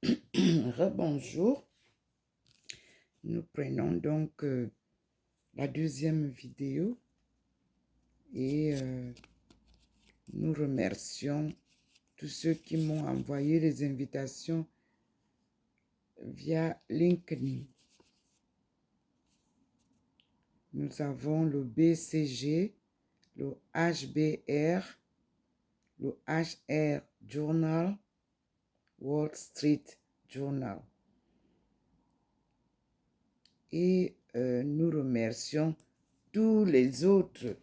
Rebonjour. Nous prenons donc la deuxième vidéo et nous remercions tous ceux qui m'ont envoyé les invitations via LinkedIn. Nous avons le BCG, le HBR, le HR Journal, Wall Street Journal. Et nous remercions tous les autres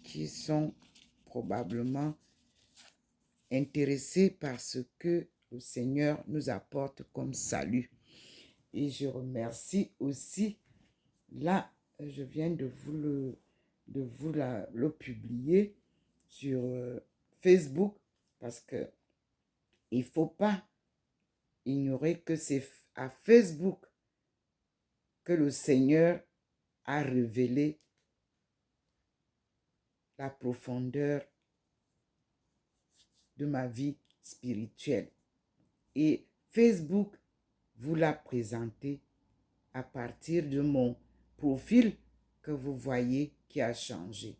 qui sont probablement intéressés par ce que le Seigneur nous apporte comme salut. Et je remercie aussi, là, je viens de vous le publier sur Facebook, parce que il ne faut pas ignorer que c'est à Facebook que le Seigneur a révélé la profondeur de ma vie spirituelle. Et Facebook vous l'a présenté à partir de mon profil que vous voyez qui a changé.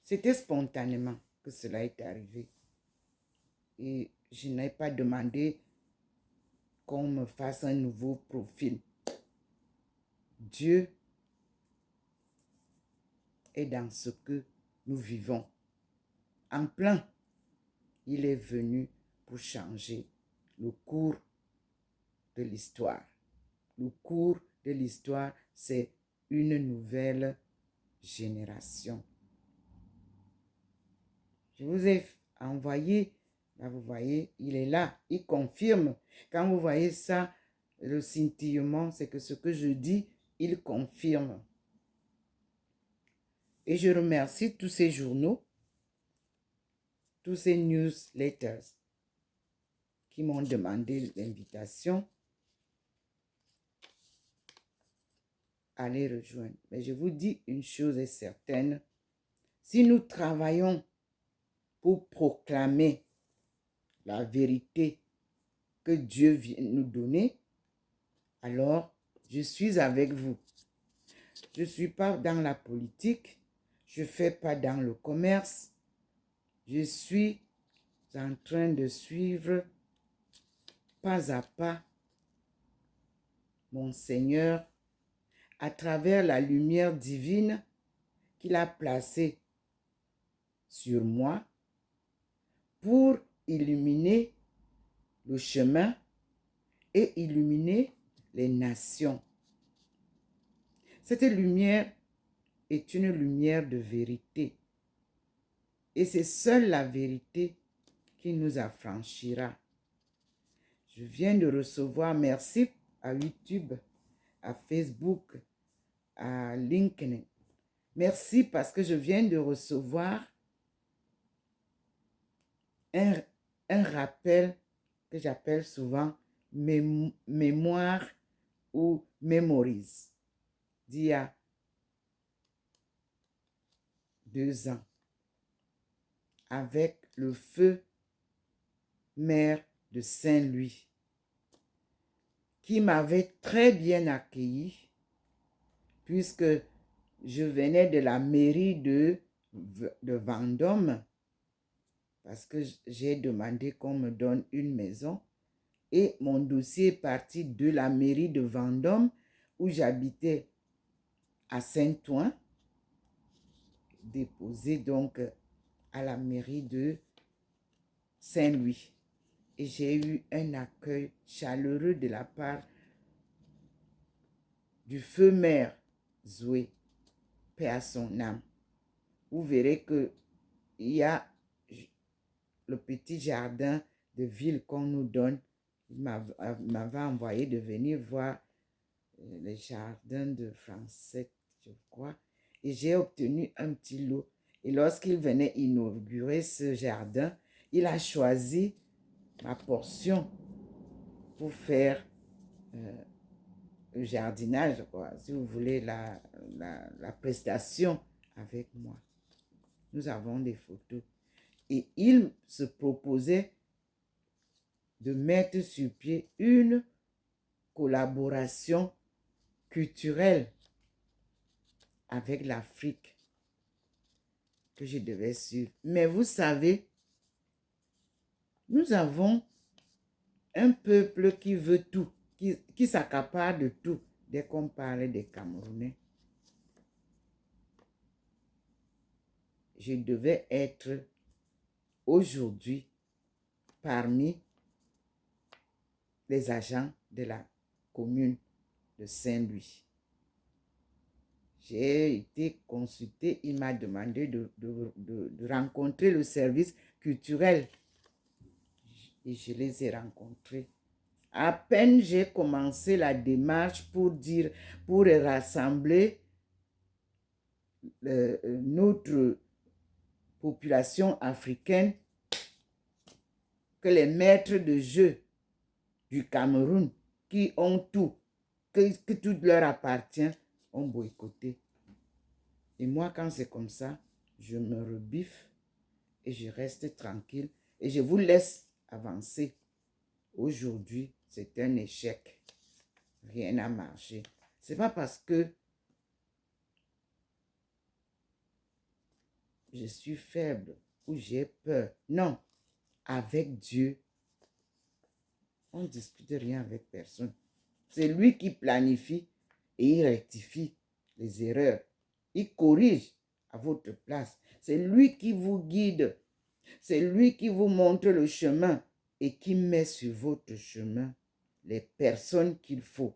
C'était spontanément que cela est arrivé. Et je n'ai pas demandé qu'on me fasse un nouveau profil. Dieu est dans ce que nous vivons. En plein, il est venu pour changer le cours de l'histoire. Le cours de l'histoire, c'est une nouvelle génération. Je vous ai envoyé, là vous voyez, il est là, il confirme. Quand vous voyez ça, le scintillement, c'est que ce que je dis, il confirme. Et je remercie tous ces journaux, tous ces newsletters qui m'ont demandé l'invitation à les rejoindre. Mais je vous dis une chose est certaine, si nous travaillons pour proclamer la vérité que Dieu vient nous donner, alors je suis avec vous. Je ne suis pas dans la politique, je ne fais pas dans le commerce, je suis en train de suivre pas à pas mon Seigneur à travers la lumière divine qu'il a placée sur moi pour illuminer le chemin et illuminer les nations. Cette lumière est une lumière de vérité. Et c'est seule la vérité qui nous affranchira. Je viens de recevoir, merci à YouTube, à Facebook, à LinkedIn. Merci parce que je viens de recevoir un rappel que j'appelle souvent mémoire ou memories d'il y a 2 ans avec le feu maire de Saint-Louis qui m'avait très bien accueilli puisque je venais de la mairie de Vendôme parce que j'ai demandé qu'on me donne une maison et mon dossier est parti de la mairie de Vendôme où j'habitais à Saint-Ouen, déposé donc à la mairie de Saint-Louis. Et j'ai eu un accueil chaleureux de la part du feu maire Zoé, paix à son âme. Vous verrez qu'il y a le petit jardin de ville qu'on nous donne. Il m'avait envoyé de venir voir les jardins de Français, je crois. Et j'ai obtenu un petit lot. Et lorsqu'il venait inaugurer ce jardin, il a choisi ma portion pour faire le jardinage, quoi, si vous voulez, la prestation avec moi. Nous avons des photos. Et il se proposait de mettre sur pied une collaboration culturelle avec l'Afrique que je devais suivre. Mais vous savez, nous avons un peuple qui veut tout, qui s'accapare de tout dès qu'on parle des Camerounais. Je devais être aujourd'hui parmi les agents de la commune de Saint-Louis. J'ai été consulté, il m'a demandé de rencontrer le service culturel et je les ai rencontrés. À peine j'ai commencé la démarche pour rassembler notre population africaine, que les maîtres de jeu du Cameroun, qui ont tout, que tout leur appartient, ont boycotté. Et moi, quand c'est comme ça, je me rebiffe et je reste tranquille et je vous laisse avancer. Aujourd'hui, c'est un échec. Rien n'a marché. C'est pas parce que je suis faible ou j'ai peur. Non, avec Dieu, on ne discute rien avec personne. C'est lui qui planifie et il rectifie les erreurs. Il corrige à votre place. C'est lui qui vous guide. C'est lui qui vous montre le chemin et qui met sur votre chemin les personnes qu'il faut.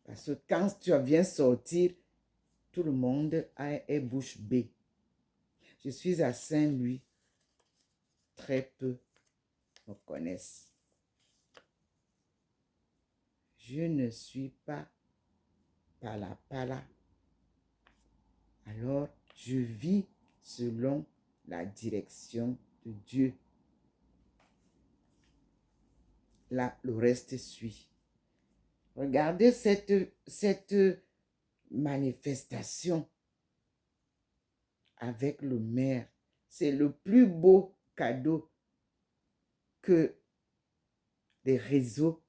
Parce que quand tu viens sortir, tout le monde est bouche bée. Je suis à Saint-Louis. Très peu me connaissent. Je ne suis pas pala. Alors, je vis selon la direction de Dieu. Là, le reste suit. Regardez cette manifestation avec le maire. C'est le plus beau cadeau que les réseaux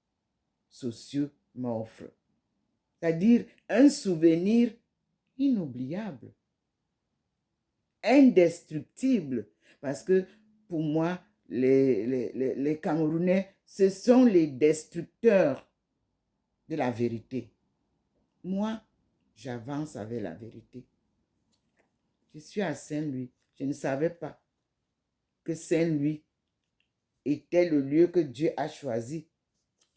sociaux m'offrent. C'est-à-dire un souvenir inoubliable, indestructible. Parce que pour moi, les Camerounais, ce sont les destructeurs de la vérité. Moi, j'avance avec la vérité. Je suis à Saint-Louis. Je ne savais pas que Saint-Louis était le lieu que Dieu a choisi.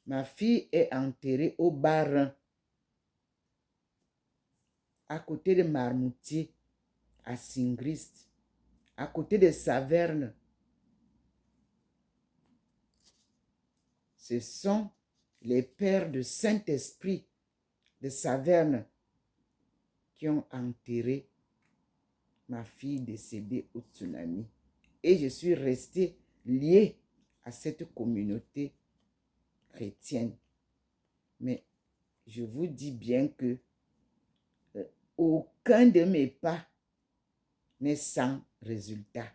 Ma fille est enterrée au Bas-Rhin, à côté de Marmoutier, à Singrist, à côté de Saverne. Ce sont les pères de Saint-Esprit de Saverne qui ont enterré ma fille décédée au tsunami. Et je suis restée liée à cette communauté chrétienne. Mais je vous dis bien que aucun de mes pas n'est sans résultat.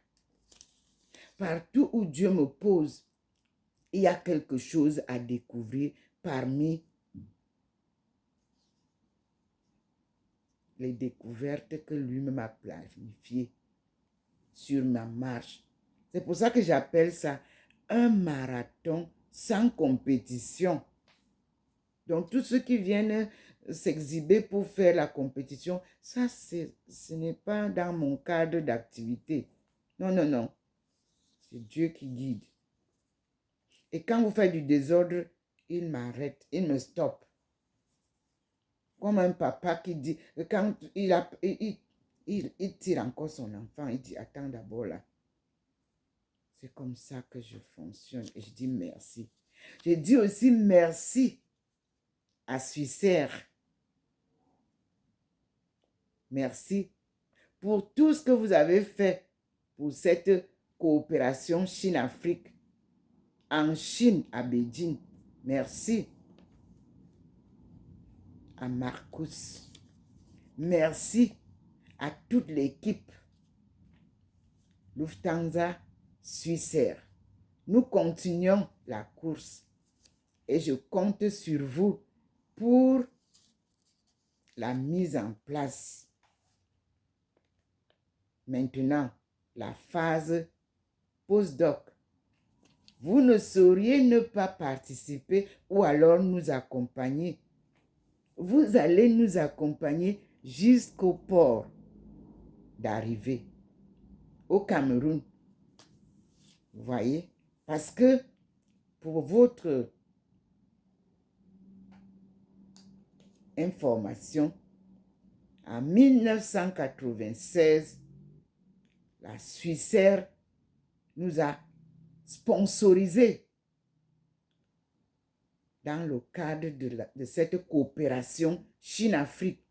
Partout où Dieu me pose, il y a quelque chose à découvrir parmi les découvertes que lui-même a planifiées sur ma marche. C'est pour ça que j'appelle ça un marathon sans compétition. Donc, tous ceux qui viennent s'exhiber pour faire la compétition, ça, ce n'est pas dans mon cadre d'activité. Non, non, non. C'est Dieu qui guide. Et quand vous faites du désordre, il m'arrête, il me stoppe. Comme un papa qui dit, quand il tire encore son enfant, il dit, attends d'abord là. C'est comme ça que je fonctionne et je dis merci. Je dis aussi merci à Suissaire. Merci pour tout ce que vous avez fait pour cette coopération Chine-Afrique en Chine, à Beijing. Merci à Marcus. Merci à toute l'équipe Lufthansa, Suissaire. Nous continuons la course et je compte sur vous pour la mise en place. Maintenant, la phase postdoc. Vous ne sauriez ne pas participer ou alors nous accompagner. Vous allez nous accompagner jusqu'au port d'arrivée au Cameroun. Vous voyez? Parce que pour votre information, en 1996, la Suissaire nous a sponsorisé dans le cadre de cette coopération Chine-Afrique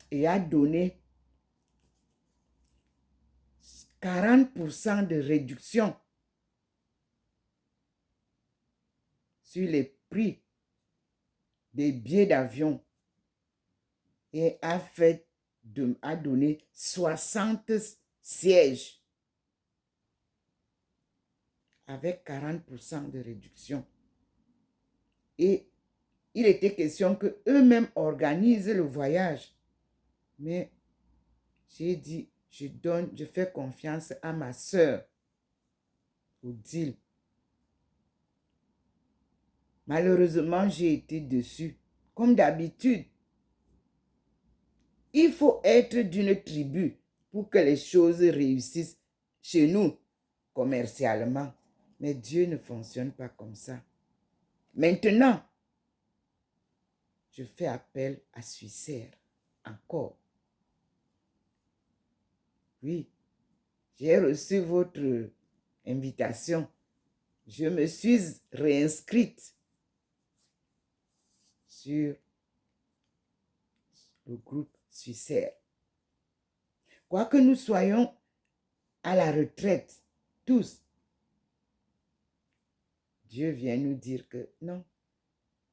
et a donné 40% de réduction sur les prix des billets d'avion et a donné 60 sièges avec 40% de réduction. Et il était question qu'eux-mêmes organisent le voyage. Mais j'ai dit, je fais confiance à ma sœur, Odile. Malheureusement, j'ai été déçue. Comme d'habitude, il faut être d'une tribu pour que les choses réussissent chez nous, commercialement. Mais Dieu ne fonctionne pas comme ça. Maintenant, je fais appel à Suissaire. Encore. Oui, j'ai reçu votre invitation. Je me suis réinscrite sur le groupe Suissaire. Quoique nous soyons à la retraite, tous, Dieu vient nous dire que non,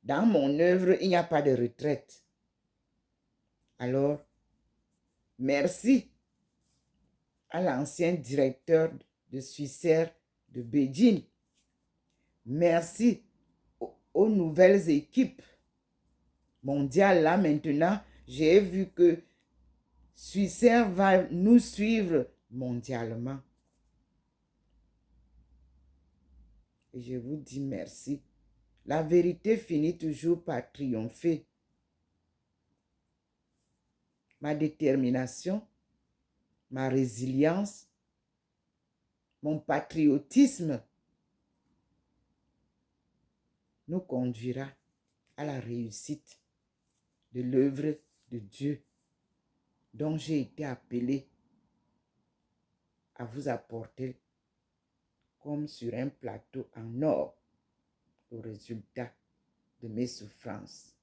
dans mon œuvre, il n'y a pas de retraite. Alors, merci à l'ancien directeur de Suissaire de Beijing. Merci aux nouvelles équipes mondiales. Là, maintenant, j'ai vu que Suissaire va nous suivre mondialement. Et je vous dis merci. La vérité finit toujours par triompher. Ma détermination, ma résilience, mon patriotisme nous conduira à la réussite de l'œuvre de Dieu dont j'ai été appelé à vous apporter comme sur un plateau en or le résultat de mes souffrances.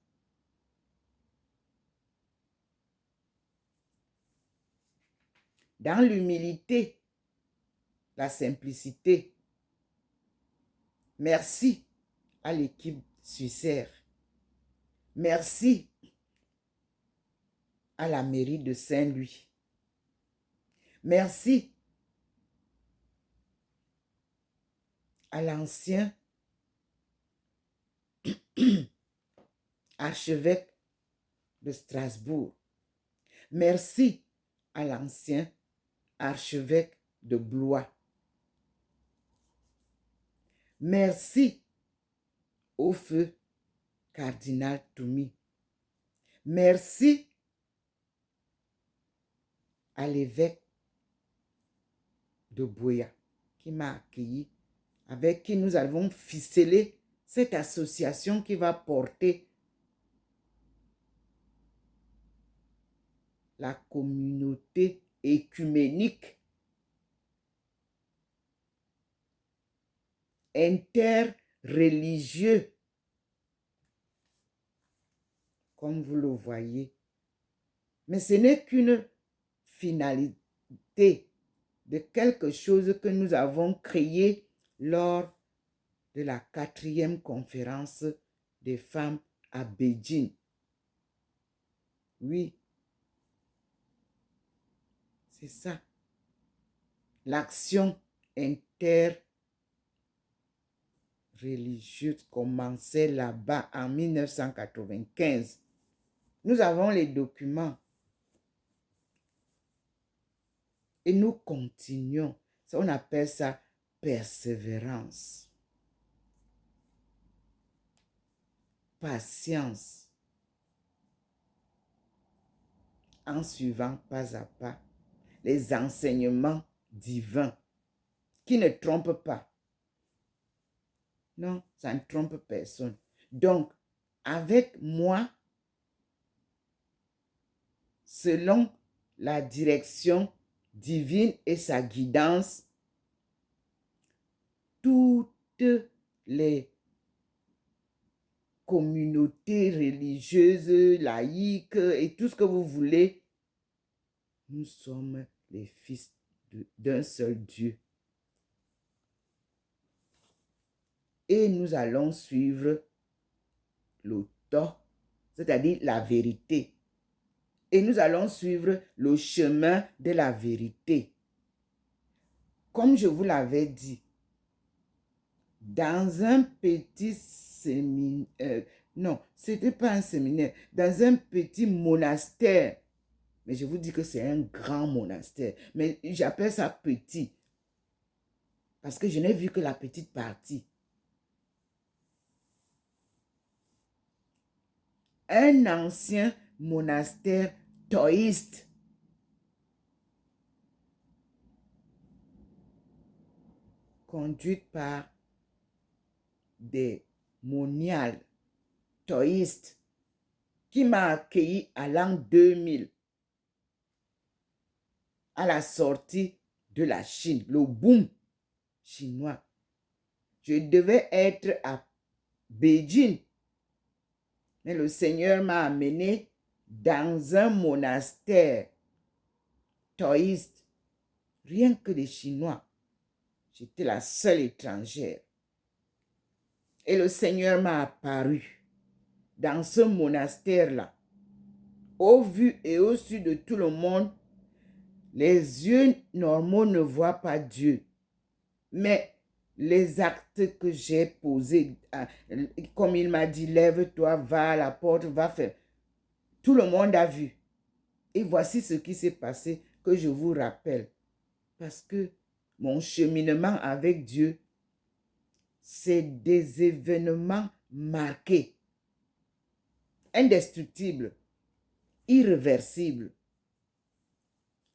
Dans l'humilité, la simplicité, merci à l'équipe Suissaire. Merci à la mairie de Saint-Louis. Merci à l'ancien archevêque de Strasbourg. Merci à l'ancien archevêque de Blois. Merci au feu cardinal Toumi. Merci à l'évêque de Buea qui m'a accueilli, avec qui nous avons ficelé cette association qui va porter la communauté écuménique interreligieux. Comme vous le voyez. Mais ce n'est qu'une finalité de quelque chose que nous avons créé lors de la 4e conférence des femmes à Beijing. Oui, c'est ça. L'action communautaire religieuse commençait là-bas en 1995. Nous avons les documents. Et nous continuons. On appelle ça persévérance. Patience. En suivant pas à pas les enseignements divins qui ne trompent pas. Non, ça ne trompe personne. Donc, avec moi, selon la direction divine et sa guidance, toutes les communautés religieuses, laïques et tout ce que vous voulez, nous sommes les fils d'un seul Dieu. Et nous allons suivre le Torah, c'est-à-dire la vérité. Et nous allons suivre le chemin de la vérité. Comme je vous l'avais dit, dans un petit séminaire, non, ce n'était pas un séminaire, dans un petit monastère, mais je vous dis que c'est un grand monastère, mais j'appelle ça petit, parce que je n'ai vu que la petite partie. Un ancien monastère taoïste. Conduite par des moniales taoïstes qui m'a accueilli à l'an 2000 à la sortie de la Chine, le boom chinois. Je devais être à Beijing, mais le Seigneur m'a amené dans un monastère taoïste, rien que des Chinois. J'étais la seule étrangère. Et le Seigneur m'a apparu dans ce monastère-là. Au vu et au su de tout le monde, les yeux normaux ne voient pas Dieu. Mais les actes que j'ai posés, comme il m'a dit, lève-toi, va à la porte, va faire. Tout le monde a vu. Et voici ce qui s'est passé que je vous rappelle. Parce que mon cheminement avec Dieu, c'est des événements marqués, indestructibles, irréversibles.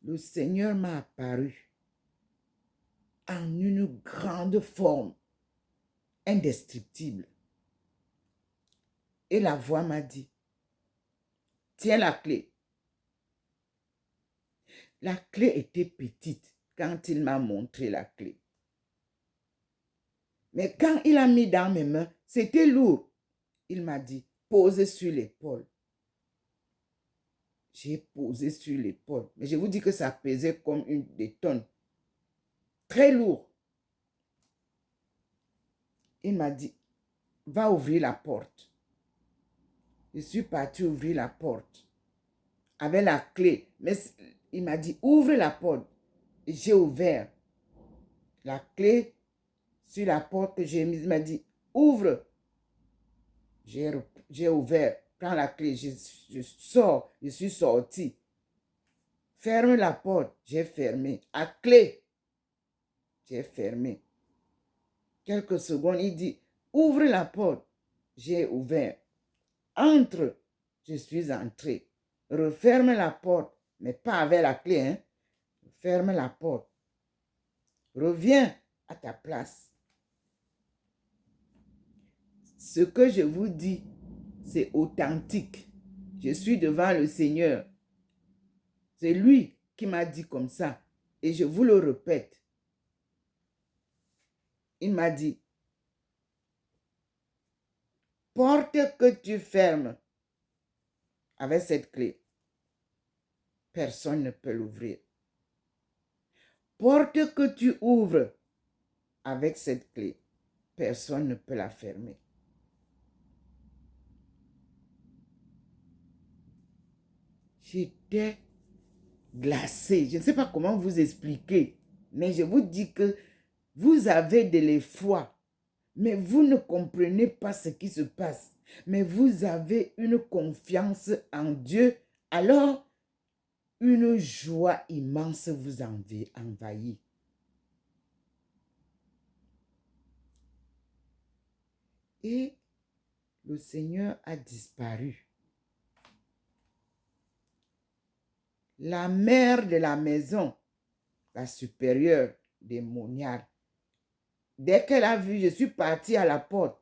Le Seigneur m'a apparu en une grande forme, indestructible. Et la voix m'a dit, tiens la clé. La clé était petite quand il m'a montré la clé. Mais quand il a mis dans mes mains, c'était lourd. Il m'a dit, pose sur l'épaule. J'ai posé sur l'épaule. Mais je vous dis que ça pesait comme des tonnes. Très lourd. Il m'a dit, va ouvrir la porte. Je suis parti ouvrir la porte avec la clé. Mais il m'a dit, ouvre la porte. Et j'ai ouvert la clé sur la porte que j'ai mise. Il m'a dit, ouvre. J'ai ouvert. Prends la clé. Je sors. Je suis sorti. Ferme la porte. J'ai fermé. À clé. J'ai fermé. Quelques secondes, il dit, ouvre la porte. J'ai ouvert. Entre. Je suis entré. Referme la porte. Mais pas avec la clé, hein. Ferme la porte. Reviens à ta place. Ce que je vous dis, c'est authentique. Je suis devant le Seigneur. C'est lui qui m'a dit comme ça. Et je vous le répète. Il m'a dit, porte que tu fermes avec cette clé, personne ne peut l'ouvrir. Porte que tu ouvres avec cette clé, personne ne peut la fermer. J'étais glacée. Je ne sais pas comment vous expliquer, mais je vous dis que Vous avez de l'effroi, mais vous ne comprenez pas ce qui se passe. Mais vous avez une confiance en Dieu, alors une joie immense vous envahit. Et le Seigneur a disparu. La mère de la maison, la supérieure des Moniards, dès qu'elle a vu, je suis partie à la porte,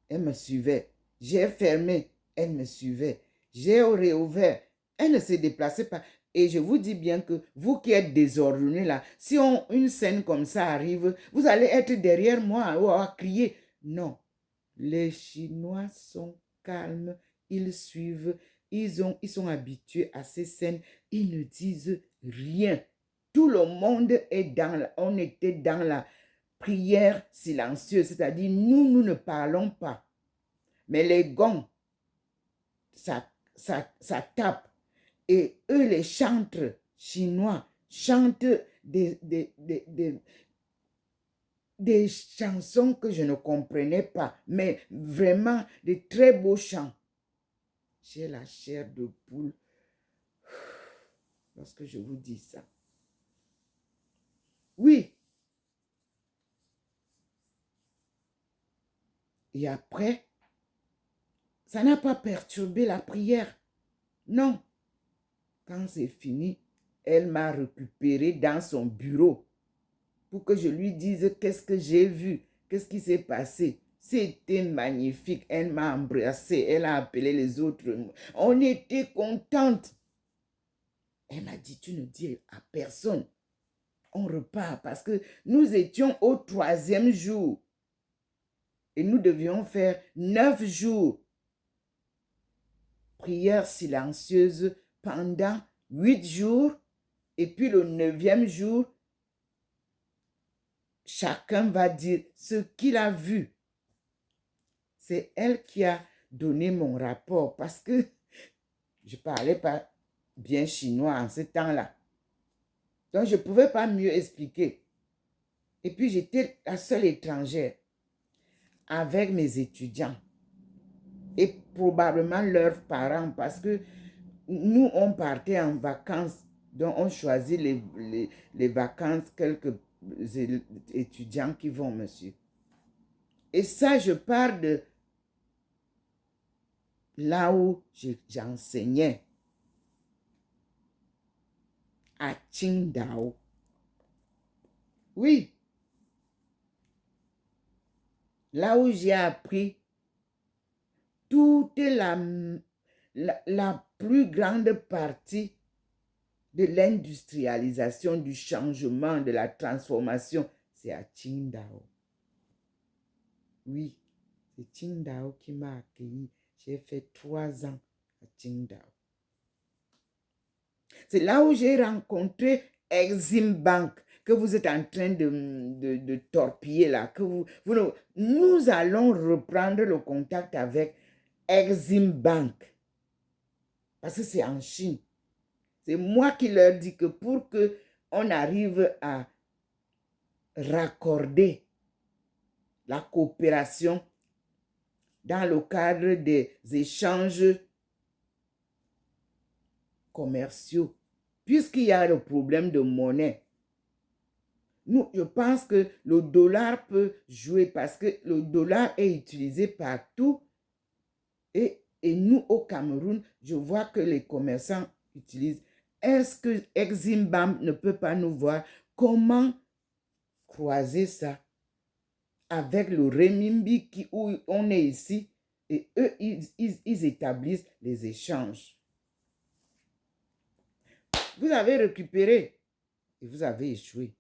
elle me suivait. J'ai fermé, elle me suivait. J'ai réouvert, elle ne se déplaçait pas. Et je vous dis bien que vous qui êtes désordonnés là, si une scène comme ça arrive, vous allez être derrière moi ou à crier. Non, les Chinois sont calmes, ils suivent, ils sont habitués à ces scènes, ils ne disent rien. Tout le monde est on était dans la prière silencieuse, c'est-à-dire nous ne parlons pas. Mais les gonds, ça tape. Et eux, les chantres chinois, chantent des chansons que je ne comprenais pas, mais vraiment de très beaux chants. J'ai la chair de poule lorsque je vous dis ça. Oui. Et après, ça n'a pas perturbé la prière. Non. Quand c'est fini, elle m'a récupéré dans son bureau pour que je lui dise qu'est-ce que j'ai vu, qu'est-ce qui s'est passé. C'était magnifique. Elle m'a embrassé, elle a appelé les autres. On était contentes. Elle m'a dit, tu ne dis à personne. On repart parce que nous étions au 3e jour. Et nous devions faire 9 jours. Prière silencieuse pendant 8 jours. Et puis le 9e jour, chacun va dire ce qu'il a vu. C'est elle qui a donné mon rapport parce que je ne parlais pas bien chinois en ce temps-là. Donc, je ne pouvais pas mieux expliquer. Et puis, j'étais la seule étrangère avec mes étudiants et probablement leurs parents parce que nous, on partait en vacances. Donc, on choisit les vacances, quelques étudiants qui vont, monsieur. Et ça, je pars de là où j'enseignais, à Qingdao. Oui, là où j'ai appris toute la plus grande partie de l'industrialisation, du changement, de la transformation, c'est à Qingdao. Oui, c'est Qingdao qui m'a accueilli. J'ai fait 3 ans à Qingdao. C'est là où j'ai rencontré Exim Bank, que vous êtes en train de torpiller là. Nous allons reprendre le contact avec Exim Bank. Parce que c'est en Chine. C'est moi qui leur dis que pour qu'on arrive à raccorder la coopération dans le cadre des échanges commerciaux, puisqu'il y a le problème de monnaie, je pense que le dollar peut jouer parce que le dollar est utilisé partout. Et nous, au Cameroun, je vois que les commerçants utilisent. Est-ce que Exim ne peut pas nous voir comment croiser ça avec le renminbi où on est ici et eux, ils établissent les échanges. Vous avez récupéré et vous avez échoué.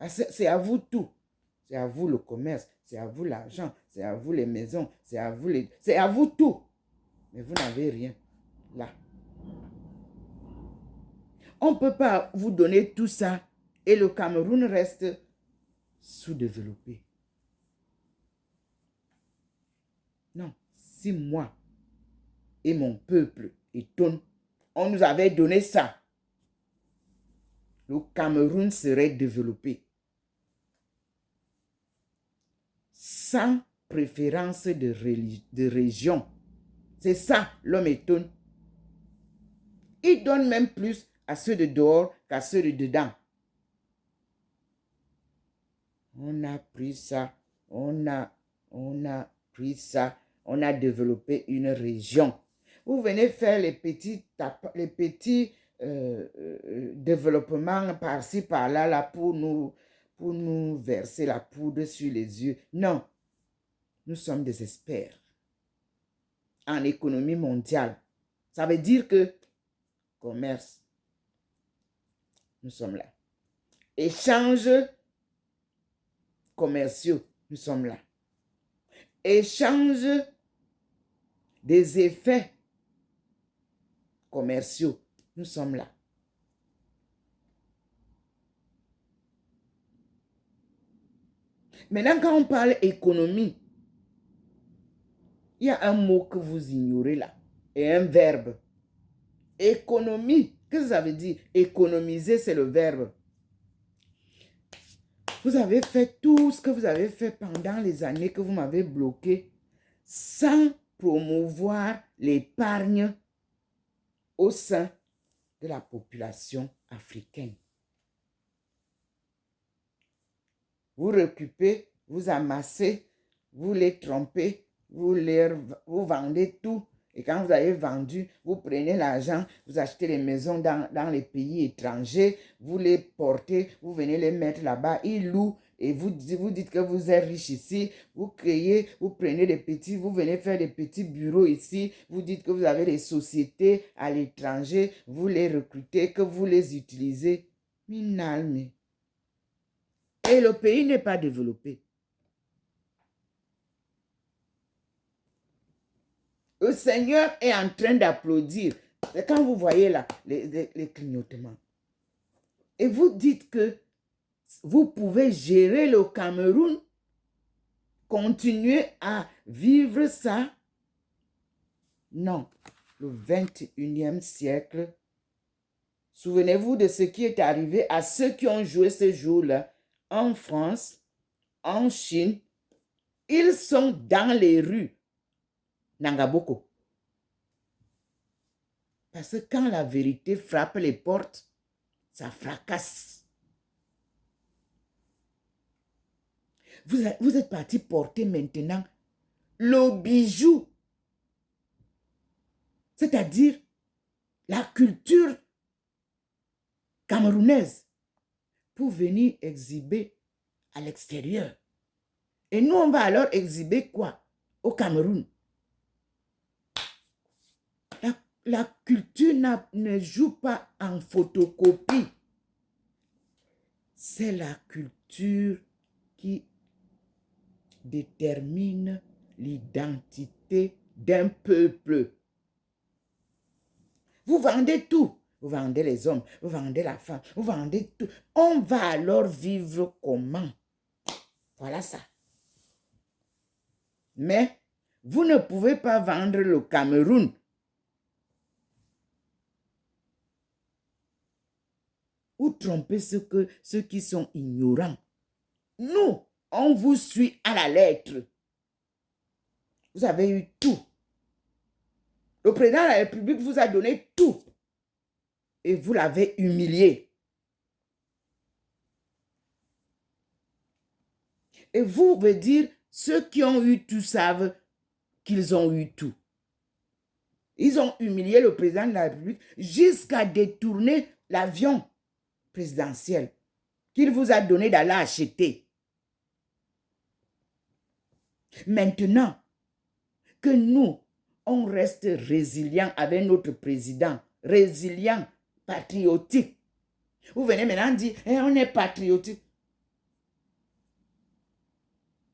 C'est à vous tout. C'est à vous le commerce, c'est à vous l'argent, c'est à vous les maisons, c'est à vous tout. Mais vous n'avez rien là. On ne peut pas vous donner tout ça et le Cameroun reste sous-développé. Non, si moi et mon peuple et on nous avait donné ça, le Cameroun serait développé. sans préférence de région. C'est ça, l'homme étonne. Il donne même plus à ceux de dehors qu'à ceux de dedans. On a pris ça, on a pris ça, on a développé une région. Vous venez faire les petits développements par-ci, par-là là, pour nous verser la poudre sur les yeux. Non, nous sommes des experts en économie mondiale. Ça veut dire que commerce, nous sommes là. Échanges commerciaux, nous sommes là. Échange des effets commerciaux, nous sommes là. Maintenant, quand on parle économie, il y a un mot que vous ignorez là, et un verbe. Économie, qu'est-ce que ça veut dire? Économiser, c'est le verbe. Vous avez fait tout ce que vous avez fait pendant les années que vous m'avez bloqué sans promouvoir l'épargne au sein de la population africaine. Vous récupérez, vous amassez, vous les trompez, vous vendez tout. Et quand vous avez vendu, vous prenez l'argent, vous achetez les maisons dans les pays étrangers, vous les portez, vous venez les mettre là-bas, ils louent et vous dites que vous êtes riche ici, vous créez, vous prenez des petits, vous venez faire des petits bureaux ici, vous dites que vous avez des sociétés à l'étranger, vous les recrutez, que vous les utilisez. Minalme. Et le pays n'est pas développé. Le Seigneur est en train d'applaudir. C'est quand vous voyez là, les clignotements. Et vous dites que vous pouvez gérer le Cameroun, continuer à vivre ça. Non, le 21e siècle, souvenez-vous de ce qui est arrivé à ceux qui ont joué ce jour-là en France, en Chine. Ils sont dans les rues. Nangaboko. Parce que quand la vérité frappe les portes, ça fracasse. Vous êtes parti porter maintenant le bijou, c'est-à-dire la culture camerounaise, pour venir exhiber à l'extérieur. Et nous, on va alors exhiber quoi au Cameroun? La culture ne joue pas en photocopie. C'est la culture qui détermine l'identité d'un peuple. Vous vendez tout. Vous vendez les hommes, vous vendez la femme, vous vendez tout. On va alors vivre comment? Voilà ça. Mais vous ne pouvez pas vendre le Cameroun. Ou tromper ceux qui sont ignorants. Nous, on vous suit à la lettre. Vous avez eu tout. Le président de la République vous a donné tout. Et vous l'avez humilié. Et vous veut dire, ceux qui ont eu tout savent qu'ils ont eu tout. Ils ont humilié le président de la République jusqu'à détourner l'avion présidentiel qu'il vous a donné d'aller acheter. Maintenant que nous, on reste résilient avec notre président, résilient, patriotique. Vous venez maintenant dire, on est patriotique.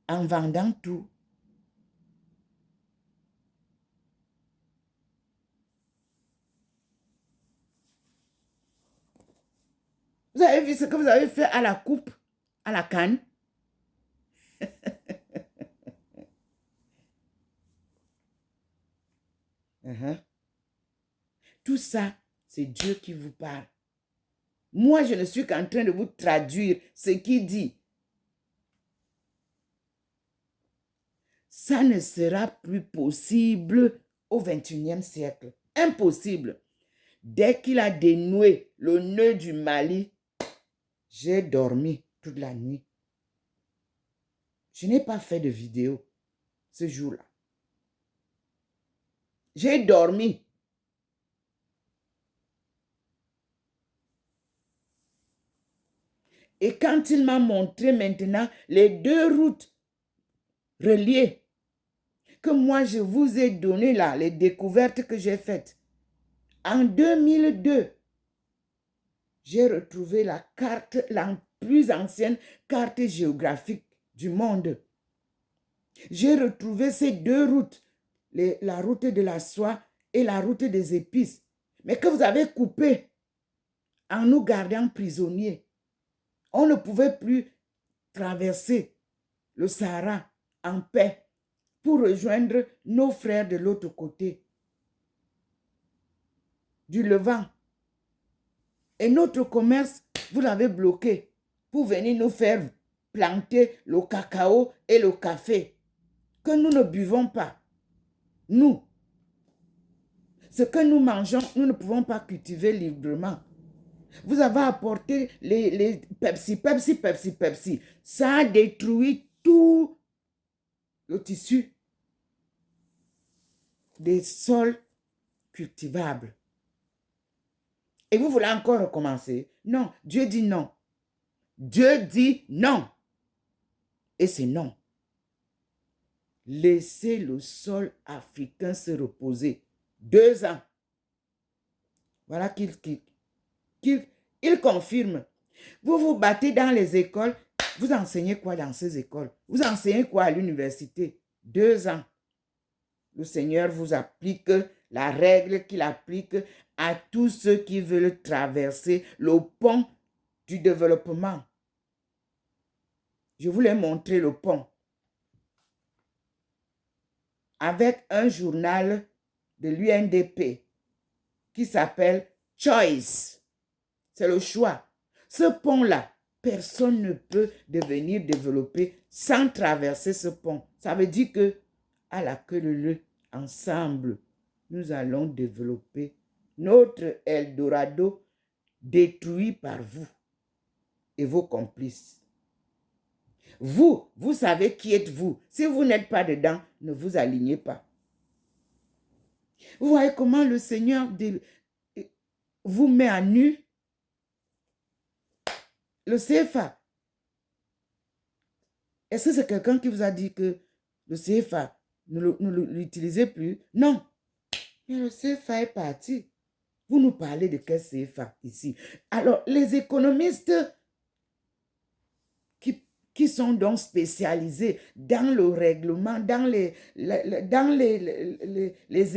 En vendant tout. Vous avez vu ce que vous avez fait à la coupe, à la canne? Tout ça, c'est Dieu qui vous parle. Moi, je ne suis qu'en train de vous traduire ce qu'il dit. Ça ne sera plus possible au XXIe siècle. Impossible. Dès qu'il a dénoué le nœud du Mali, j'ai dormi toute la nuit. Je n'ai pas fait de vidéo ce jour-là. J'ai dormi. Et quand il m'a montré maintenant les 2 routes reliées que moi je vous ai donné là, les découvertes que j'ai faites, en 2002, j'ai retrouvé la carte, la plus ancienne carte géographique du monde. J'ai retrouvé ces 2 routes, la route de la soie et la route des épices, mais que vous avez coupées en nous gardant prisonniers. On ne pouvait plus traverser le Sahara en paix pour rejoindre nos frères de l'autre côté du Levant. Et notre commerce, vous l'avez bloqué pour venir nous faire planter le cacao et le café que nous ne buvons pas. Nous, ce que nous mangeons, nous ne pouvons pas cultiver librement. Vous avez apporté les Pepsi. Ça a détruit tout le tissu des sols cultivables. Et vous voulez encore recommencer? Non, Dieu dit non. Dieu dit non. Et c'est non. Laissez le sol africain se reposer. 2 ans. Voilà qu'il confirme. Vous vous battez dans les écoles. Vous enseignez quoi dans ces écoles? Vous enseignez quoi à l'université? 2 ans. Le Seigneur vous applique la règle qu'il applique à tous ceux qui veulent traverser le pont du développement. Je vous l'ai montré le pont. Avec un journal de l'UNDP qui s'appelle Choice. C'est le choix. Ce pont-là, personne ne peut devenir développé sans traverser ce pont. Ça veut dire que, à la queue leu, ensemble, nous allons développer notre Eldorado détruit par vous et vos complices. Vous savez qui êtes-vous. Si vous n'êtes pas dedans, ne vous alignez pas. Vous voyez comment le Seigneur vous met à nu. Le CFA. Est-ce que c'est quelqu'un qui vous a dit que le CFA, ne l'utilisez plus? Non. Mais le CFA est parti. Vous nous parlez de quel CFA ici? Alors, les économistes qui sont donc spécialisés dans le règlement, dans les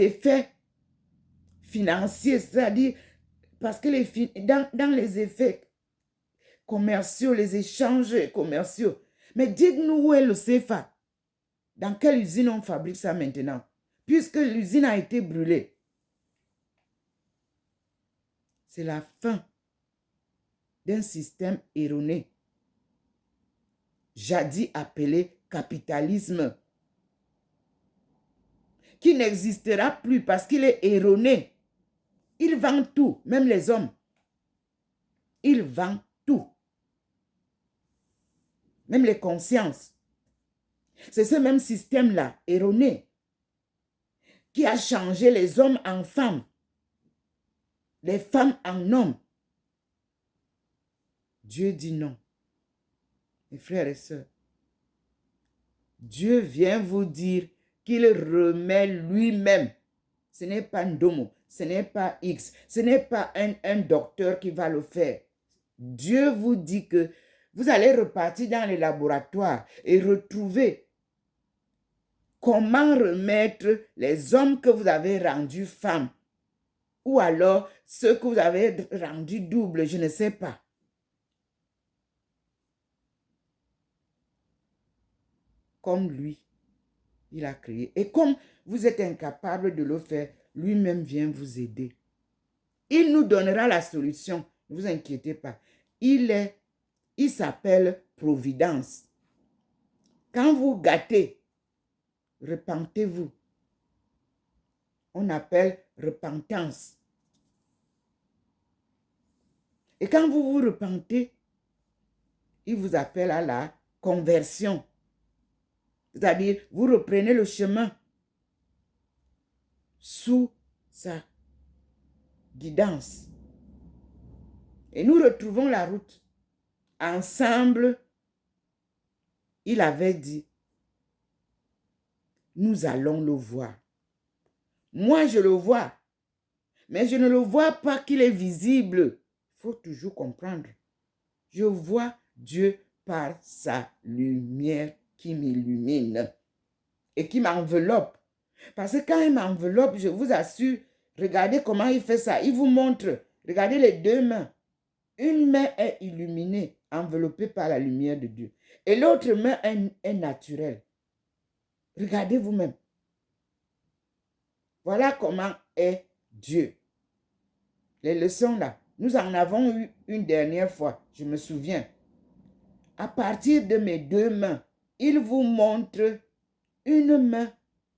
effets financiers, c'est-à-dire parce que dans les effets commerciaux, les échanges commerciaux. Mais dites-nous où est le CFA? Dans quelle usine on fabrique ça maintenant? Puisque l'usine a été brûlée. C'est la fin d'un système erroné, jadis appelé capitalisme, qui n'existera plus parce qu'il est erroné. Il vend tout, même les hommes. Il vend tout. Même les consciences. C'est ce même système-là, erroné, qui a changé les hommes en femmes, les femmes en hommes. Dieu dit non. Mes frères et sœurs, Dieu vient vous dire qu'il remet lui-même. Ce n'est pas Ndomo, ce n'est pas X, ce n'est pas un docteur qui va le faire. Dieu vous dit que vous allez repartir dans les laboratoires et retrouver comment remettre les hommes que vous avez rendus femmes ou alors ceux que vous avez rendus doubles, je ne sais pas. Comme lui, il a créé. Et comme vous êtes incapable de le faire, lui-même vient vous aider. Il nous donnera la solution. Ne vous inquiétez pas. Il s'appelle Providence. Quand vous gâtez repentez-vous. On appelle repentance. Et quand vous vous repentez, il vous appelle à la conversion. C'est-à-dire, vous reprenez le chemin sous sa guidance. Et nous retrouvons la route. Ensemble, il avait dit, nous allons le voir. Moi, je le vois, mais je ne le vois pas qu'il est visible. Il faut toujours comprendre. Je vois Dieu par sa lumière qui m'illumine et qui m'enveloppe. Parce que quand il m'enveloppe, je vous assure, regardez comment il fait ça. Il vous montre, regardez les deux mains. Une main est illuminée, enveloppée par la lumière de Dieu. Et l'autre main est naturelle. Regardez vous-même. Voilà comment est Dieu. Les leçons là, nous en avons eu une dernière fois, je me souviens. À partir de mes deux mains, il vous montre une main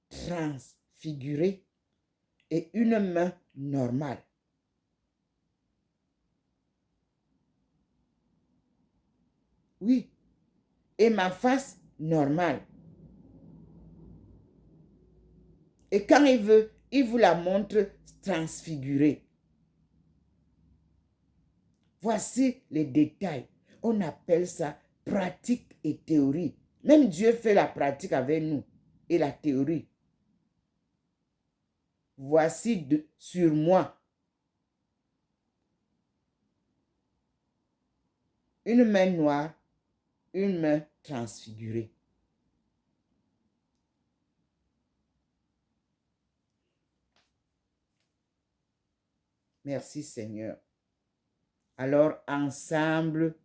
transfigurée et une main normale. Oui. Et ma face normale. Et quand il veut, il vous la montre transfigurée. Voici les détails. On appelle ça pratique et théorie. Même Dieu fait la pratique avec nous et la théorie. Voici sur moi une main noire, une main transfigurée. Merci Seigneur. Alors ensemble,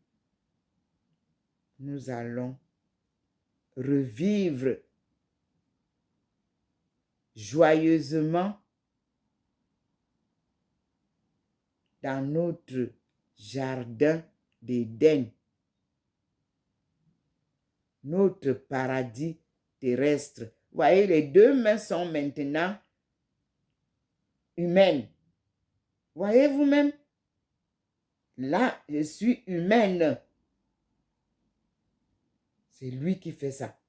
nous allons revivre joyeusement dans notre jardin d'Éden, notre paradis terrestre. Vous voyez, les deux mains sont maintenant humaines. Voyez vous-même, là, je suis humaine. C'est lui qui fait ça.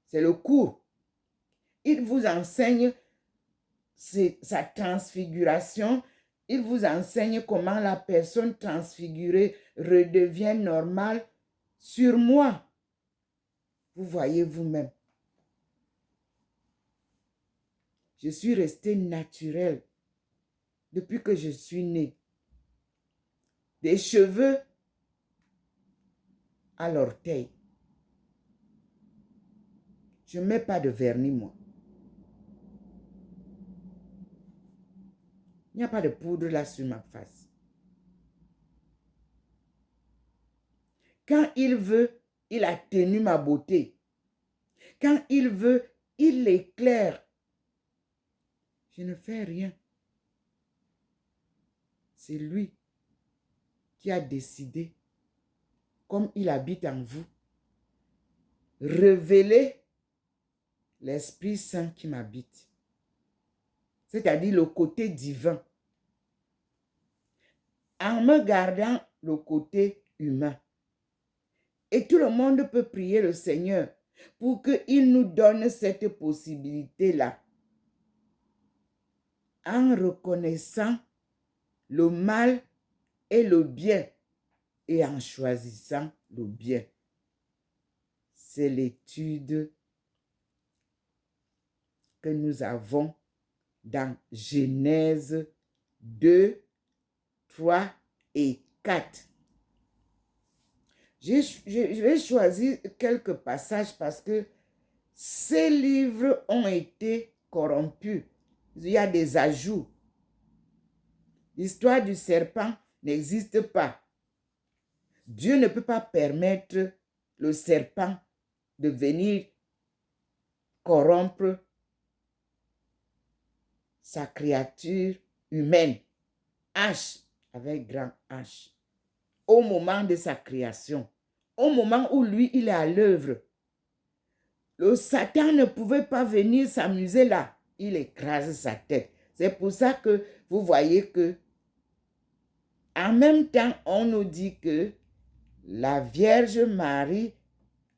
C'est le cours. Il vous enseigne sa transfiguration. Il vous enseigne comment la personne transfigurée redevient normale sur moi. Vous voyez vous-même. Je suis restée naturelle depuis que je suis née. Des cheveux à l'orteil. Je ne mets pas de vernis, moi. Il n'y a pas de poudre là sur ma face. Quand il veut, il atténue ma beauté. Quand il veut, il l'éclaire. Je ne fais rien. C'est lui qui a décidé, comme il habite en vous, révéler l'Esprit Saint qui m'habite. C'est-à-dire le côté divin. En me gardant le côté humain. Et tout le monde peut prier le Seigneur pour qu'il nous donne cette possibilité-là. En reconnaissant le mal et le bien et en choisissant le bien. C'est l'étude que nous avons dans Genèse 2, 3 et 4. Je vais choisir quelques passages parce que ces livres ont été corrompus. Il y a des ajouts. L'histoire du serpent n'existe pas. Dieu ne peut pas permettre le serpent de venir corrompre sa créature humaine. H avec grand H. Au moment de sa création. Au moment où lui, il est à l'œuvre. le Satan ne pouvait pas venir s'amuser là. Il écrase sa tête. C'est pour ça que vous voyez que, en même temps, on nous dit que la Vierge Marie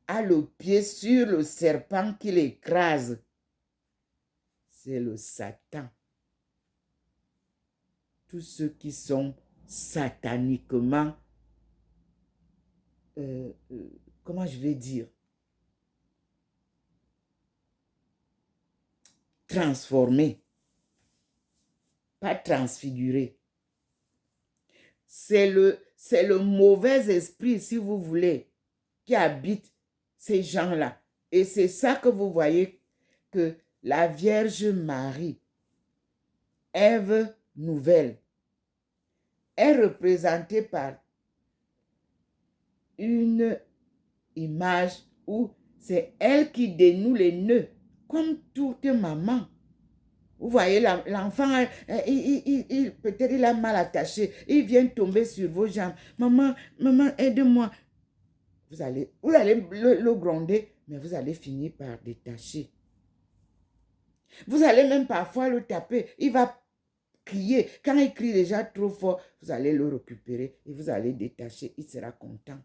a le pied sur le serpent qui l'écrase. C'est le Satan. Tous ceux qui sont sataniquement, comment je vais dire, transformés, pas transfigurés. C'est le mauvais esprit, si vous voulez, qui habite ces gens-là. Et c'est ça que vous voyez que la Vierge Marie, Ève nouvelle, est représentée par une image où c'est elle qui dénoue les nœuds, comme toute maman. Vous voyez, l'enfant, peut-être il a mal attaché, il vient tomber sur vos jambes. Maman, maman, aide-moi. Vous allez le gronder, mais vous allez finir par détacher. Vous allez même parfois le taper. Il va crier. Quand il crie déjà trop fort, vous allez le récupérer et vous allez détacher. Il sera content.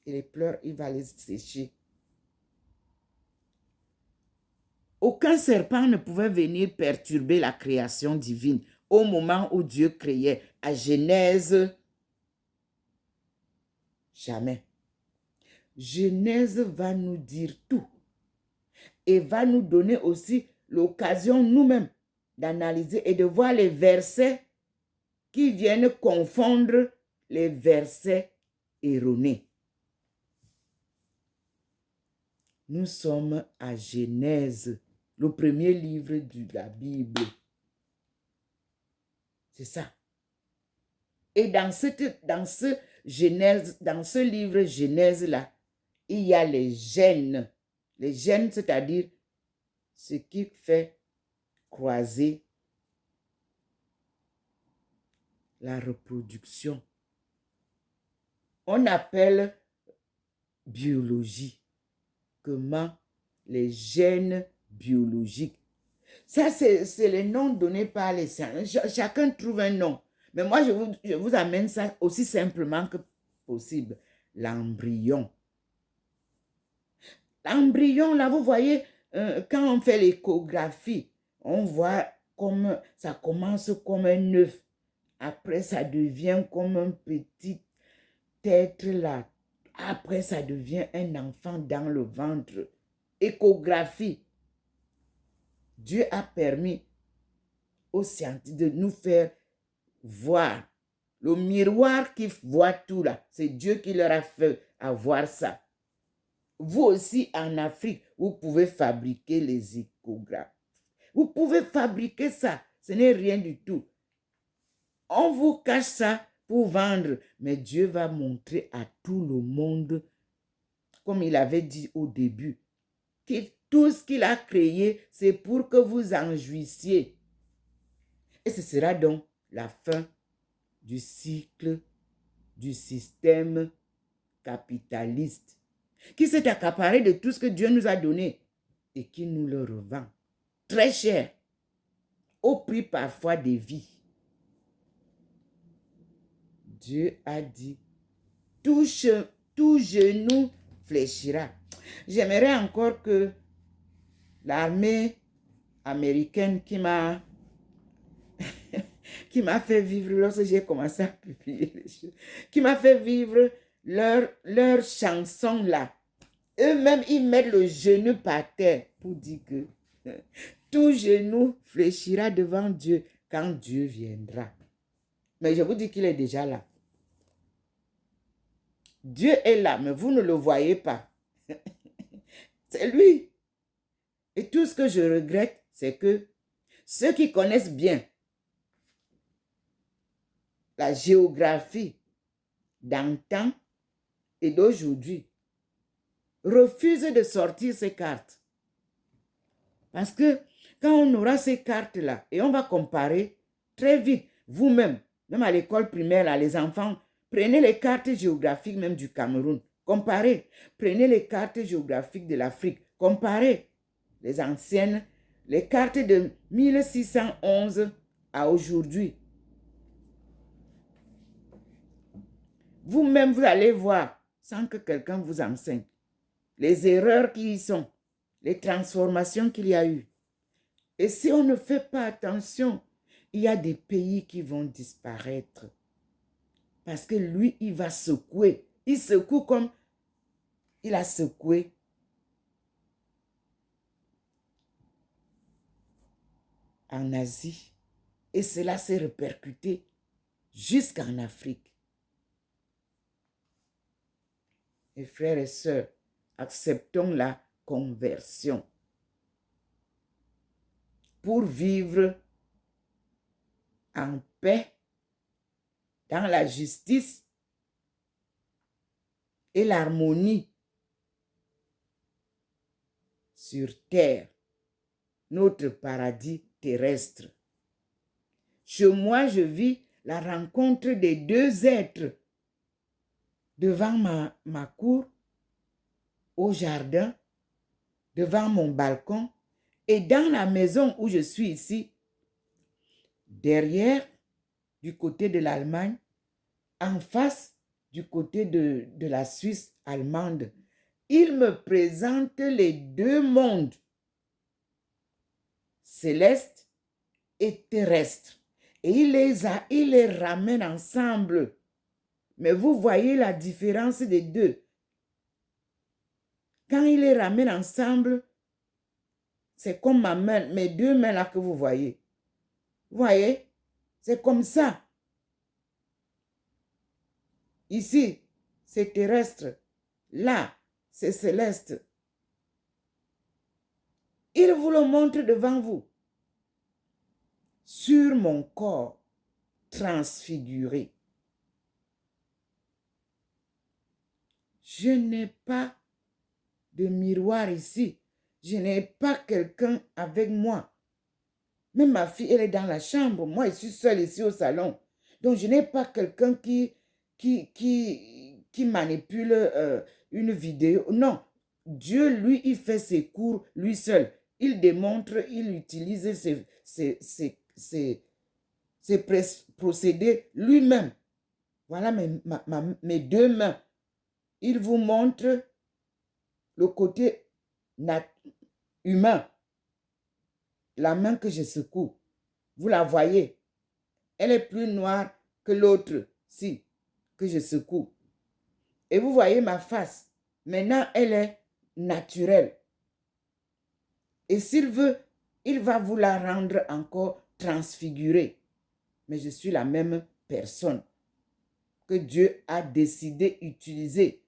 Et les pleurs, il va les sécher. Aucun serpent ne pouvait venir perturber la création divine au moment où Dieu créait. À Genèse, jamais. Genèse va nous dire tout et va nous donner aussi l'occasion nous-mêmes d'analyser et de voir les versets qui viennent confondre les versets erronés. Nous sommes à Genèse, le premier livre de la Bible. C'est ça. Et dans ce livre Genèse-là, il y a les gènes. Les gènes, c'est-à-dire ce qui fait croiser la reproduction. On appelle biologie. Comment les gènes biologiques. Ça, c'est les noms donnés par les sciences. Chacun trouve un nom. Mais moi, je vous amène ça aussi simplement que possible. L'embryon. L'embryon, là, vous voyez, quand on fait l'échographie, on voit comme ça commence comme un œuf. Après, ça devient comme un petit être là. Après, ça devient un enfant dans le ventre. Échographie. Dieu a permis aux scientifiques de nous faire voir. Le miroir qui voit tout là, c'est Dieu qui leur a fait avoir ça. Vous aussi, en Afrique, vous pouvez fabriquer les échographes. Vous pouvez fabriquer ça. Ce n'est rien du tout. On vous cache ça pour vendre. Mais Dieu va montrer à tout le monde, comme il avait dit au début, que tout ce qu'il a créé, c'est pour que vous en jouissiez. Et ce sera donc la fin du cycle du système capitaliste qui s'est accaparé de tout ce que Dieu nous a donné et qui nous le revend très cher, au prix parfois des vies. Dieu a dit, tout genou fléchira. J'aimerais encore que l'armée américaine qui m'a fait vivre, lorsque j'ai commencé à publier les choses, qui m'a fait vivre leur chanson là. Eux-mêmes, ils mettent le genou par terre pour dire que tout genou fléchira devant Dieu quand Dieu viendra. Mais je vous dis qu'il est déjà là. Dieu est là, mais vous ne le voyez pas. C'est lui. Et tout ce que je regrette, c'est que ceux qui connaissent bien la géographie d'antan et d'aujourd'hui refusent de sortir ces cartes. Parce que quand on aura ces cartes-là et on va comparer très vite, vous-même, même à l'école primaire, là, les enfants, prenez les cartes géographiques même du Cameroun. Comparez. Prenez les cartes géographiques de l'Afrique. Comparez les anciennes, les cartes de 1611 à aujourd'hui. Vous-même, vous allez voir, sans que quelqu'un vous enseigne, les erreurs qui y sont, les transformations qu'il y a eu. Et si on ne fait pas attention, il y a des pays qui vont disparaître. Parce que lui, il va secouer. Il secoue comme il a secoué en Asie. Et cela s'est répercuté jusqu'en Afrique. Mes frères et sœurs, acceptons la conversion pour vivre en paix, dans la justice et l'harmonie sur terre, notre paradis terrestre. Chez moi, je vis la rencontre des deux êtres devant ma cour, au jardin, devant mon balcon et dans la maison où je suis ici, derrière, du côté de l'Allemagne, en face, du côté de la Suisse allemande. Il me présente les deux mondes, céleste et terrestre. Et il les ramène ensemble. Mais vous voyez la différence des deux. Quand il les ramène ensemble, c'est comme ma main, mes deux mains là que vous voyez. Vous voyez? C'est comme ça. Ici, c'est terrestre. Là, c'est céleste. Il vous le montre devant vous. Sur mon corps transfiguré. Je n'ai pas de miroir ici. Je n'ai pas quelqu'un avec moi. Même ma fille, elle est dans la chambre. Moi, je suis seule ici au salon. Donc, je n'ai pas quelqu'un qui manipule une vidéo. Non. Dieu, lui, il fait ses cours lui seul. Il démontre, il utilise ses procédés lui-même. Voilà mes deux mains. Il vous montre le côté humain. La main que je secoue. Vous la voyez. Elle est plus noire que l'autre, si, que je secoue. Et vous voyez ma face. Maintenant, elle est naturelle. Et s'il veut, il va vous la rendre encore transfigurée. Mais je suis la même personne que Dieu a décidé d'utiliser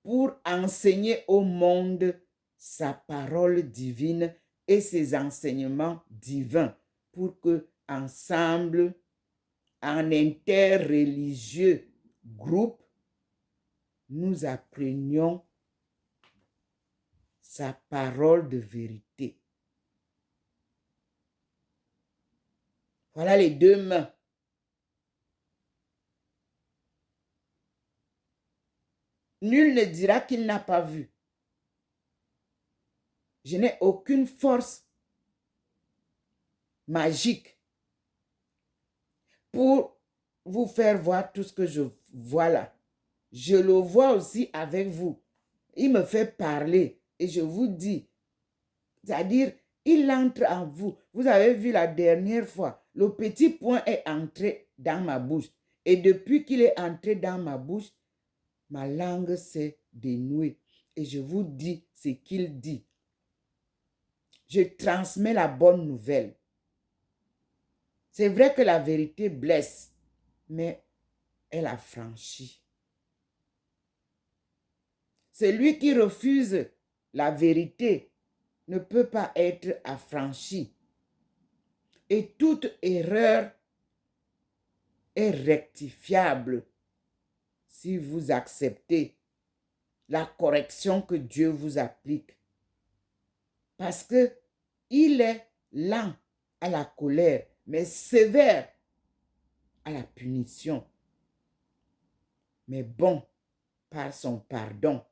pour enseigner au monde sa parole divine et ses enseignements divins pour que ensemble, en interreligieux groupe, nous apprenions sa parole de vérité. Voilà les deux mains. Nul ne dira qu'il n'a pas vu. Je n'ai aucune force magique pour vous faire voir tout ce que je vois là. Je le vois aussi avec vous. Il me fait parler et je vous dis, c'est-à-dire, il entre en vous. Vous avez vu la dernière fois, le petit point est entré dans ma bouche. Et depuis qu'il est entré dans ma bouche, ma langue s'est dénouée. Et je vous dis ce qu'il dit. Je transmets la bonne nouvelle. C'est vrai que la vérité blesse, mais elle a franchi. Celui qui refuse la vérité ne peut pas être affranchi. Et toute erreur est rectifiable si vous acceptez la correction que Dieu vous applique. Parce que il est lent à la colère, mais sévère à la punition, mais bon par son pardon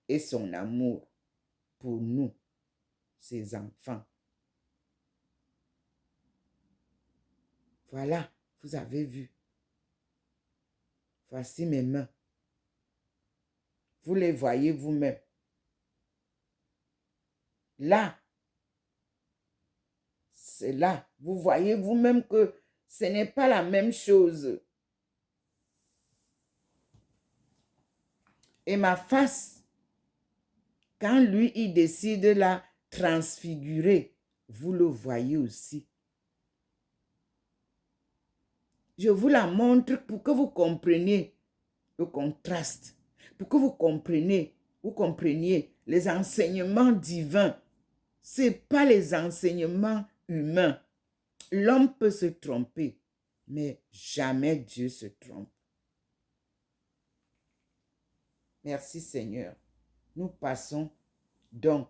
et son amour pour nous, ses enfants. Voilà, vous avez vu. Voici mes mains. Vous les voyez vous-même. Là, c'est là. Vous voyez vous-même que ce n'est pas la même chose. Et ma face, quand lui, il décide de la transfigurer, vous le voyez aussi. Je vous la montre pour que vous compreniez le contraste, pour que vous compreniez les enseignements divins. Ce n'est pas les enseignements humains. L'homme peut se tromper, mais jamais Dieu se trompe. Merci Seigneur. Nous passons donc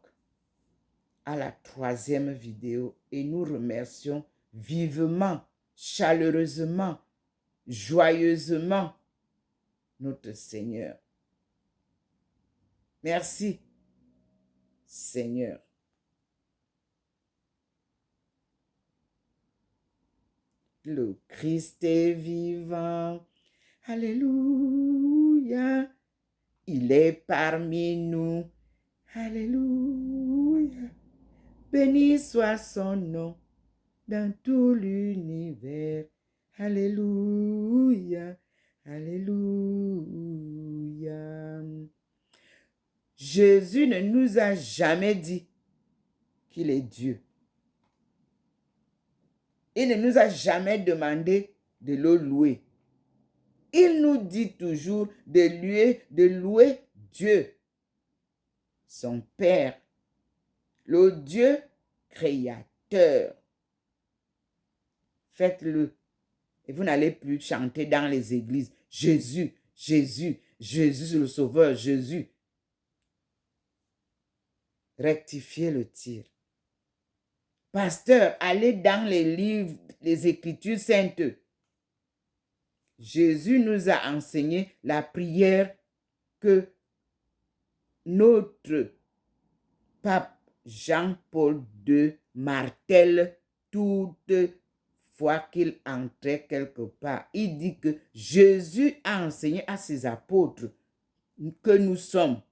à la 3e vidéo et nous remercions vivement, chaleureusement, joyeusement notre Seigneur. Merci Seigneur. Le Christ est vivant. Alléluia. Il est parmi nous. Alléluia. Béni soit son nom dans tout l'univers. Alléluia. Alléluia. Jésus ne nous a jamais dit qu'il est Dieu. Il ne nous a jamais demandé de le louer. Il nous dit toujours de louer Dieu, son Père, le Dieu créateur. Faites-le. Et vous n'allez plus chanter dans les églises. Jésus, Jésus, Jésus le Sauveur, Jésus. Rectifiez le tir. Pasteur, allez dans les livres, les Écritures saintes. Jésus nous a enseigné la prière que notre pape Jean-Paul II martèle toute fois qu'il entrait quelque part. Il dit que Jésus a enseigné à ses apôtres que nous sommes,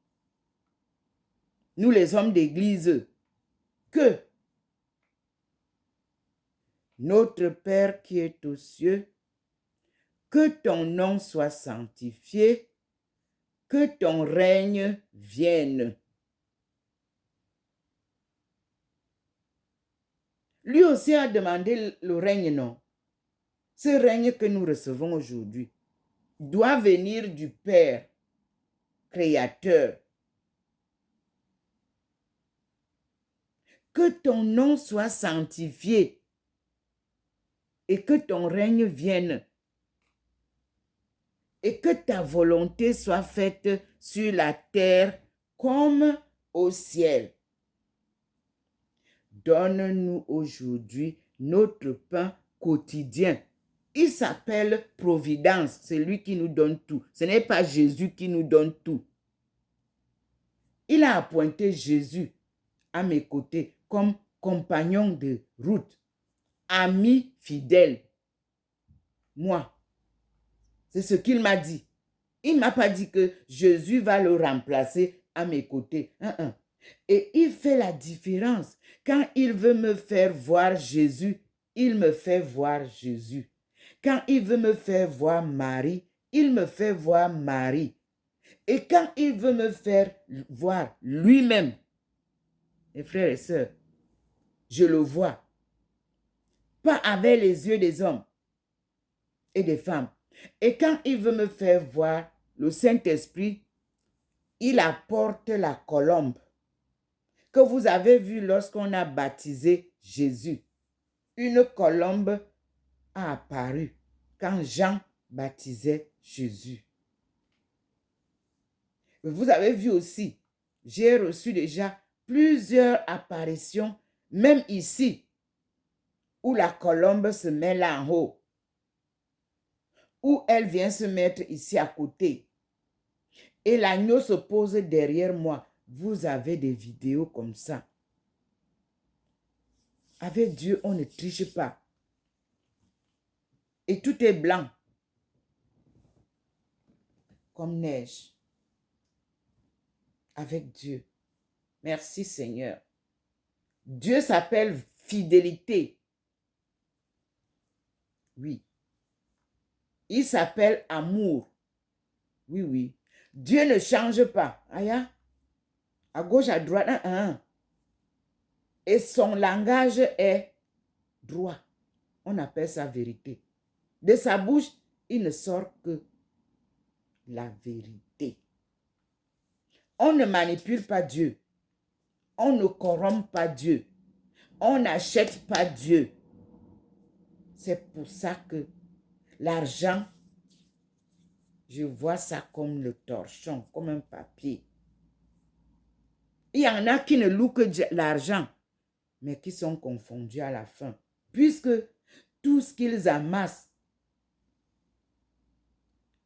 nous les hommes d'église, que notre Père qui est aux cieux, que ton nom soit sanctifié, que ton règne vienne. Lui aussi a demandé le règne, non? Ce règne que nous recevons aujourd'hui doit venir du Père créateur. Que ton nom soit sanctifié et que ton règne vienne. Et que ta volonté soit faite sur la terre comme au ciel. Donne-nous aujourd'hui notre pain quotidien. Il s'appelle Providence, c'est lui qui nous donne tout. Ce n'est pas Jésus qui nous donne tout. Il a appointé Jésus à mes côtés comme compagnon de route, ami fidèle. Moi, c'est ce qu'il m'a dit. Il ne m'a pas dit que Jésus va le remplacer à mes côtés. Et il fait la différence. Quand il veut me faire voir Jésus, il me fait voir Jésus. Quand il veut me faire voir Marie, il me fait voir Marie. Et quand il veut me faire voir lui-même, mes frères et sœurs, je le vois. Pas avec les yeux des hommes et des femmes. Et quand il veut me faire voir le Saint-Esprit, il apporte la colombe que vous avez vue lorsqu'on a baptisé Jésus. Une colombe a apparu quand Jean baptisait Jésus. Vous avez vu aussi, j'ai reçu déjà plusieurs apparitions, même ici, où la colombe se met là en haut, où elle vient se mettre ici à côté. Et l'agneau se pose derrière moi. Vous avez des vidéos comme ça. Avec Dieu, on ne triche pas. Et tout est blanc. Comme neige. Avec Dieu. Merci Seigneur. Dieu s'appelle fidélité. Oui. Il s'appelle amour. Oui, oui. Dieu ne change pas. Aya. À gauche, à droite, Et son langage est droit. On appelle ça vérité. De sa bouche, il ne sort que la vérité. On ne manipule pas Dieu. On ne corrompt pas Dieu. On n'achète pas Dieu. C'est pour ça que l'argent, je vois ça comme le torchon, comme un papier. Il y en a qui ne louent que l'argent, mais qui sont confondus à la fin. Puisque tout ce qu'ils amassent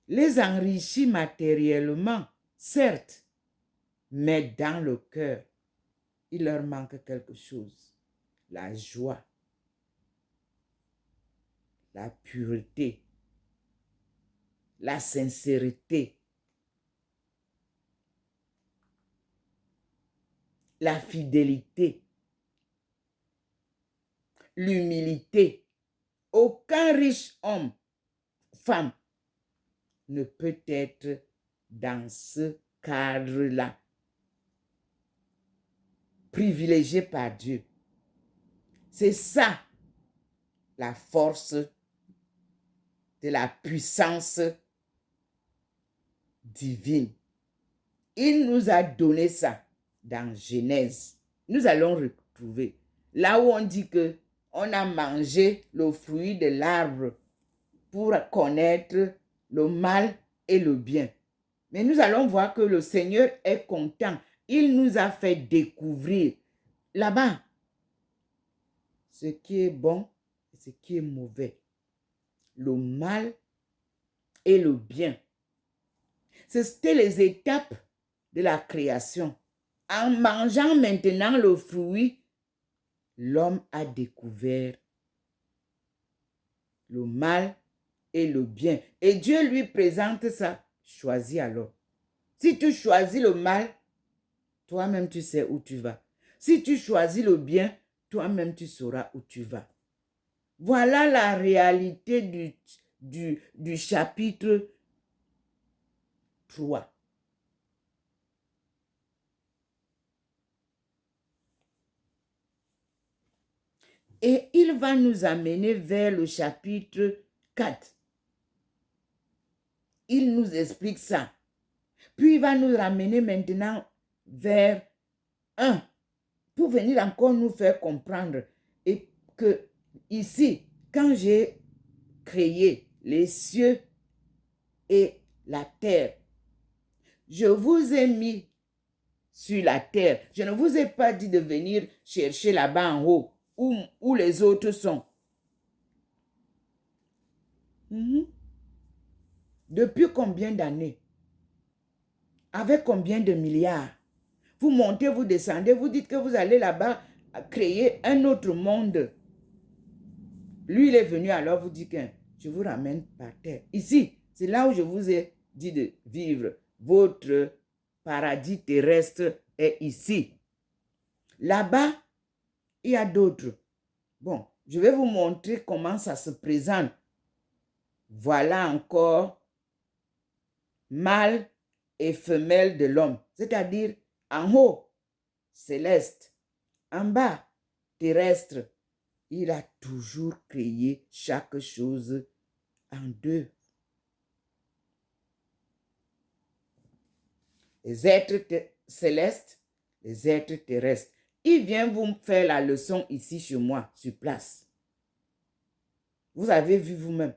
les enrichit matériellement, certes, mais dans le cœur, il leur manque quelque chose. La joie, la pureté, la sincérité, la fidélité, l'humilité. Aucun riche homme, femme, ne peut être dans ce cadre-là, privilégié par Dieu. C'est ça, la force de la puissance divine. Il nous a donné ça dans Genèse. Nous allons retrouver là où on dit que on a mangé le fruit de l'arbre pour connaître le mal et le bien. Mais nous allons voir que le Seigneur est content. Il nous a fait découvrir là-bas ce qui est bon et ce qui est mauvais. Le mal et le bien. C'était les étapes de la création. En mangeant maintenant le fruit, l'homme a découvert le mal et le bien. Et Dieu lui présente ça. Choisis alors. Si tu choisis le mal, toi-même tu sais où tu vas. Si tu choisis le bien, toi-même tu sauras où tu vas. Voilà la réalité du chapitre 3. Et il va nous amener vers le chapitre 4. Il nous explique ça. Puis il va nous ramener maintenant vers 1 pour venir encore nous faire comprendre et que ici, quand j'ai créé les cieux et la terre, je vous ai mis sur la terre. Je ne vous ai pas dit de venir chercher là-bas en haut où les autres sont. Depuis combien d'années? Avec combien de milliards? Vous montez, vous descendez, vous dites que vous allez là-bas créer un autre monde. Lui, il est venu alors vous dire que je vous ramène par terre. Ici, c'est là où je vous ai dit de vivre. Votre paradis terrestre est ici. Là-bas, il y a d'autres. Bon, je vais vous montrer comment ça se présente. Voilà encore mâle et femelle de l'homme. C'est-à-dire en haut, céleste. En bas, terrestre. Il a toujours créé chaque chose en deux. Les êtres célestes, les êtres terrestres. Il vient vous faire la leçon ici chez moi, sur place. Vous avez vu vous-même.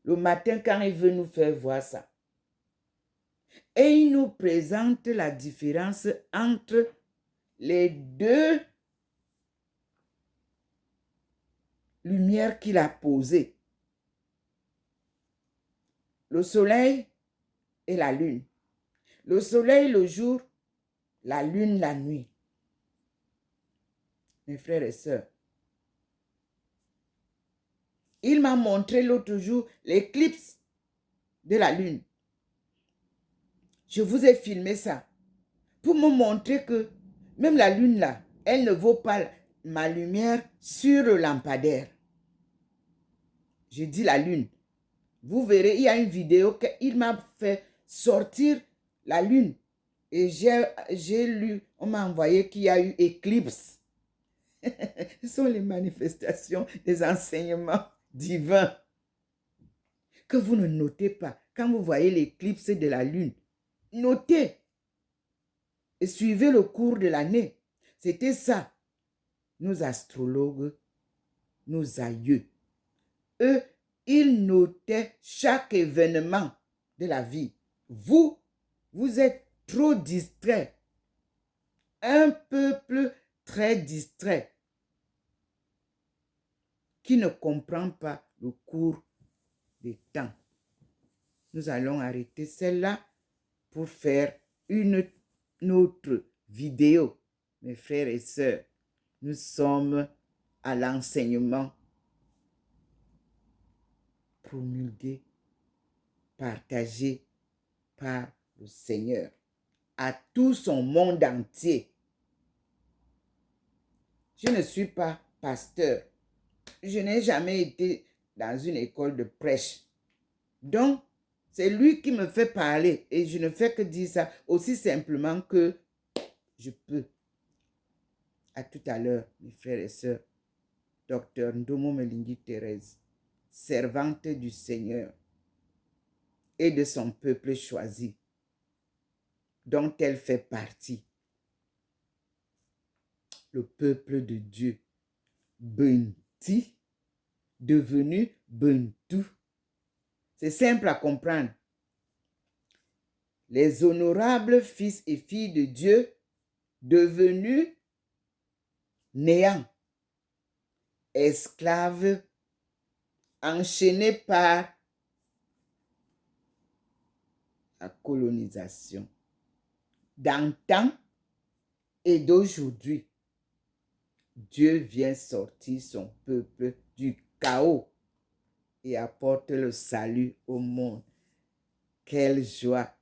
Le matin, quand il veut nous faire voir ça. Et il nous présente la différence entre les deux lumières qu'il a posées. Le soleil et la lune. Le soleil le jour, la lune la nuit. Mes frères et sœurs, il m'a montré l'autre jour l'éclipse de la lune. Je vous ai filmé ça pour me montrer que même la lune là, elle ne vaut pas ma lumière sur le lampadaire. Je dis la lune. Vous verrez, il y a une vidéo qu'il m'a fait sortir la lune. Et j'ai lu, on m'a envoyé qu'il y a eu éclipse. Ce sont les manifestations des enseignements divins que vous ne notez pas. Quand vous voyez l'éclipse de la lune, notez et suivez le cours de l'année. C'était ça. Nos astrologues, nos aïeux, eux, ils notaient chaque événement de la vie. Vous, vous êtes trop distrait. Un peuple très distrait qui ne comprend pas le cours des temps. Nous allons arrêter celle-là pour faire une autre vidéo. Mes frères et sœurs, nous sommes à l'enseignement promulgué, partagé par le Seigneur à tout son monde entier. Je ne suis pas pasteur. Je n'ai jamais été dans une école de prêche. Donc, c'est lui qui me fait parler et je ne fais que dire ça aussi simplement que je peux. À tout à l'heure, mes frères et sœurs. Docteur Ndomo Melingi Thérèse, servante du Seigneur et de son peuple choisi, dont elle fait partie. Le peuple de Dieu, Benti, devenu Bentu. C'est simple à comprendre. Les honorables fils et filles de Dieu devenus néants, esclaves, enchaînés par la colonisation d'antan et d'aujourd'hui. Dieu vient sortir son peuple du chaos et apporte le salut au monde. Quelle joie!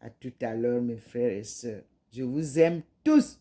À tout à l'heure, mes frères et sœurs. Je vous aime tous.